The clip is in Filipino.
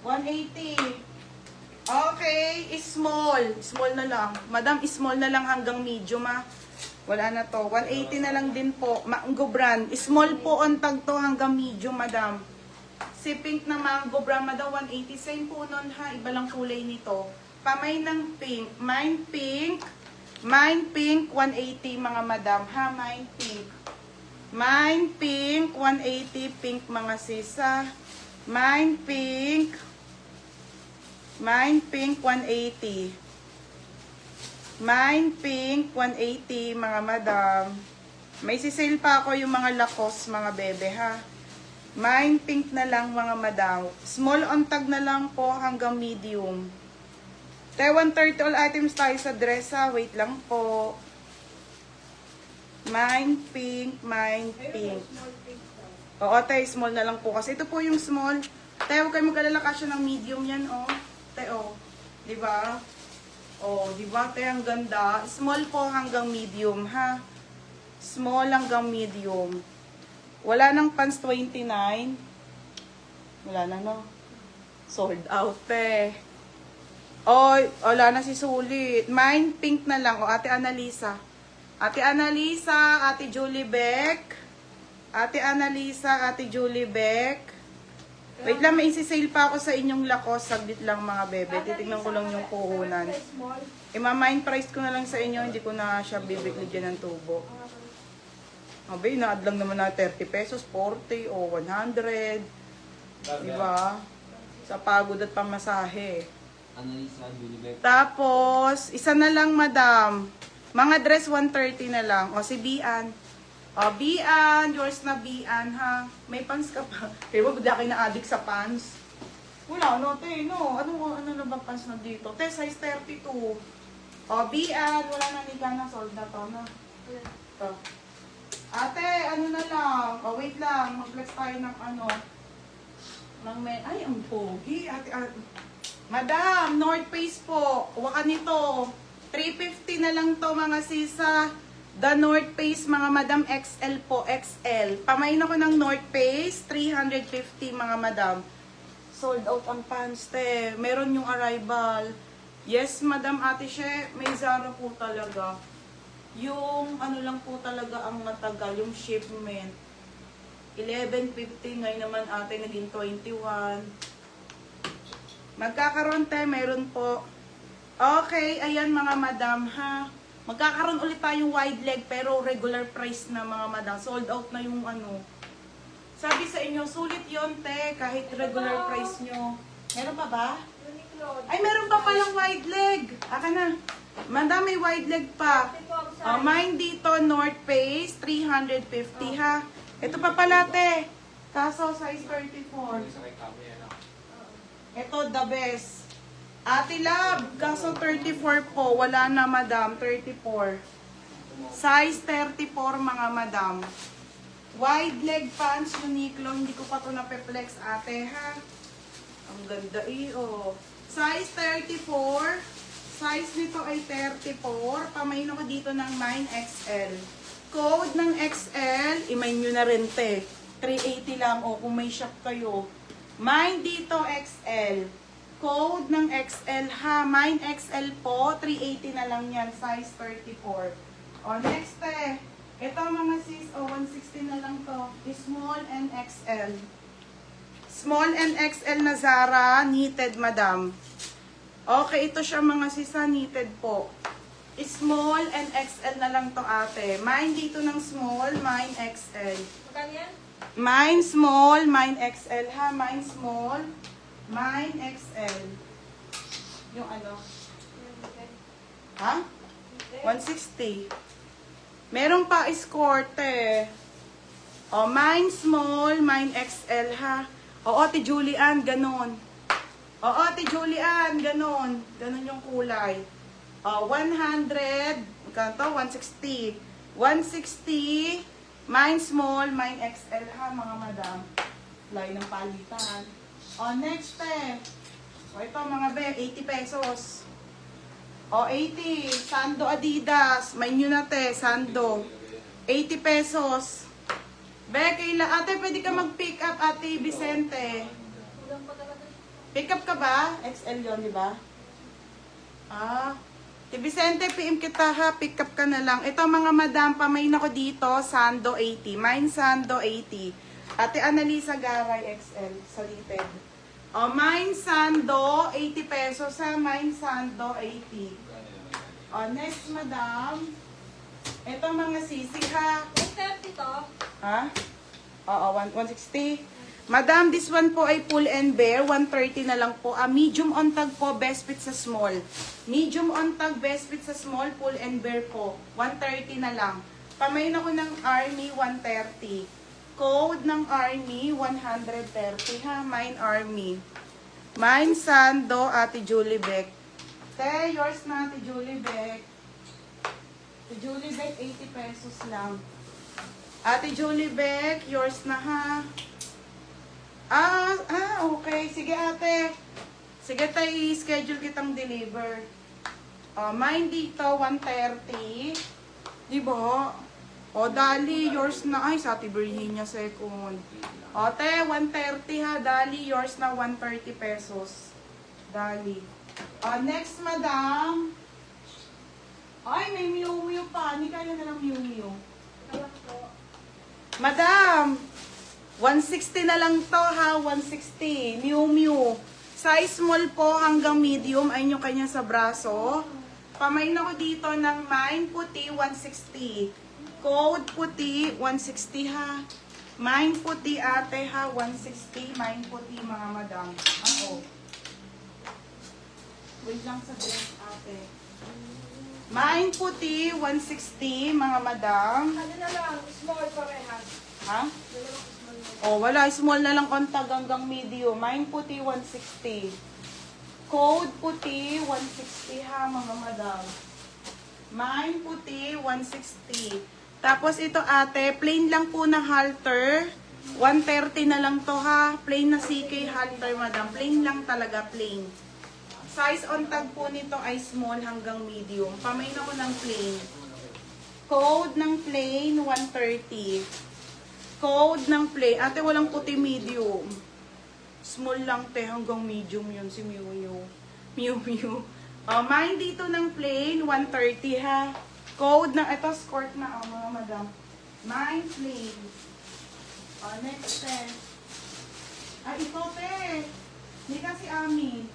180. Okay, small. Small na lang. Madam, small na lang hanggang medium ah. Wala na to. 180 na lang din po. Mango brand. Small po on tag to hanggang medium, madam. Si pink na mango brand, madam, 180. Same po nun ha. Iba lang kulay nito. Pamay ng pink. Mine pink. Mine pink, 180 mga madam. Ha, mine pink. Mine pink, 180. Pink mga sisa. Mine pink. Mine pink, 180. Mine pink, 180 mga madam. May sisale pa ako yung mga Lacoste mga bebe ha. Mine pink na lang mga madam. Small on tag na lang po hanggang medium. 130 all items tayo sa dress ha. Wait lang po. Mine pink, mine pink. Oo, tayo small na lang po. Kasi ito po yung small. Tayo, huwag kayo mag-alala kasi ng medium yan, oh. Tayo, diba? Oh, diba? Tayo, ang ganda. Small po hanggang medium, ha? Small hanggang medium. Wala nang pants 29. Wala na, no? Sold out, eh. Oh, wala na si Sulit. Mine pink na lang. O, Ate Annalisa. Ate Annalisa, Ate Julie Beck. Ate Annalisa, Ate Julie Beck. Wait lang, may isi-sale pa ako sa inyong Lacoste. Saglit lang mga bebe. Titignan ko lang yung puhunan. Ima-mind price ko na lang sa inyo. Hindi ko na siya bibigli dyan ng tubo. Abay, na-add lang naman na 30 pesos, 40 o 100. Diba? Sa pagod at pamasahe. Annalisa, Julie Beck. Tapos, isa na lang, madam. Mga dress, 130 na lang. O, si Bian. O, Bian. Yours na Bian, ha? May pants ka pa. Pero bigla kayo na-addict sa pants. Wala, no, te, no. Ano na ba pants na dito? Te, size 32. O, Bian. Wala na nila na sold na to, no? Ito. Ate, ano na lang. O, wait lang. Mag-flex tayo ng ano. Ay, ang pogi. Ate. Madam, North Face po. Kuha ka nito. 350 na lang to mga sisa. The North Face mga madam, XL po, XL. Pamain ako ng North Face, 350 mga madam. Sold out ang pants, te. Meron yung arrival. Yes, madam, ate She, may Zara po talaga. Yung ano lang po talaga ang matagal, yung shipment. 11.50, ngayon naman ate, naging 21. Magkakaroon, te, meron po. Okay, ayan mga madam, ha. Magkakaroon ulit tayong wide leg pero regular price na mga madam. Sold out na yung ano. Sabi sa inyo, sulit yon te, kahit regular price nyo. Meron pa ba? Ay, meron pa palang wide leg. Aka na. Madam, may wide leg pa. Mine dito, North Face, 350 ha. Ito pa pala, te. Kaso, size 34. Ito, the best. Ate Love, kaso 34 po. Wala na, madam. 34. Size 34, mga madam. Wide leg pants, Uniqlo. Hindi ko pa ito na-flex, ate, ha? Ang ganda, oh. Size 34. Size nito ay 34. Pamain ako dito ng 9XL. Code ng XL, imay nyo na rin, te. 380 lang, o kung may shop kayo. Mine dito, XL. Code ng XL ha. Mine XL po. 380 na lang yan. Size 34. O, next eh. Ito mga sis. O, 160 na lang to. Small and XL. Small and XL na Zara. Knitted, madam. Okay, ito siya mga sisa. Knitted po. Small and XL na lang to ate. Mine dito ng small. Mine XL. Magkano yan? Mine small. Mine XL ha. Mine small. Mine XL. Yung ano? Ha? 160. Meron pa escort eh. O, mine small, mine XL ha. O, Ate Julian, ganon. O, Ate Julian, ganon. Ganon yung kulay. O, 100. Magkano to? 160. 160. Mine small, mine XL ha, mga madam. Layo ng palitan. O, next eh. O, ito mga be, 80 pesos. O, 80. Sando Adidas. May nyo na te, Sando. 80 pesos. Be, kaila, ate, pwede ka mag-pick up, ate Vicente. Pick up ka ba? XL yon, di ba? Ah. Ti Vicente, PM kita ha. Pick up ka na lang. Ito mga madam, pamain ako dito. Sando 80. Mine Sando 80. Ate Annalisa Garay XL. Solited. O, mine Sando 80 pesos ha. Mine Sando 80. O, next madam. Ito mga sisig ha. 130 to. Ha? Oo, 160. Madam, this one po ay pull and bear. 130 na lang po. Medium on tag po, best fit sa small. Medium on tag, best fit sa small, pull and bear po. 130 na lang. Pamain ako ng Army, 130. Code ng Army, 130 ha. Mine Army. Mine Sando, Ate Julie Beck. Te, yours na, Ate Julie Beck. Ate Julie Beck, 80 pesos lang. Ate Julie Beck, yours na ha. Okay. Sige ate. Sige tayo, i-schedule kitang deliver. Mine dito, 130. Diba? Dali, yours na. Ay, sa Ate Virginia second. Te, 130 ha. Dali, yours na, 130 pesos. Dali. Next, madam. Ay, may miu-miu pa. Hindi kaya na lang miu-miu. Madam, 160 na lang to ha, 160. Miu Miu. Size small po hanggang medium ay nyo kanya sa braso. Pamain ako dito ng mine puti, 160. Code puti, 160 ha. Mine puti ate ha, 160. Mine puti mga madam. Wait lang sa dress ate. Mine puti, 160 mga madam. Ano na lang, small parehas. Ha? Dalawang small na. Wala. Small na lang kontag hanggang medium. Mine puti, 160. Code puti, 160 ha, mga madam. Mine puti, 160. Tapos ito ate, plain lang po na halter. 130 na lang to ha. Plain na CK halter, madam. Plain lang talaga, plain. Size on tag po nito ay small hanggang medium. Pamain ako ng plain. Code ng plain, 130. Code ng plain. Ate, walang puti medium. Small lang te, hanggang medium yun si Miu Miu. Miu Miu. Mine dito ng plain, 130 ha. Code ng, ito skirt na mga madam. Mine plain. Next te. Ito te. Hindi kasi Ami.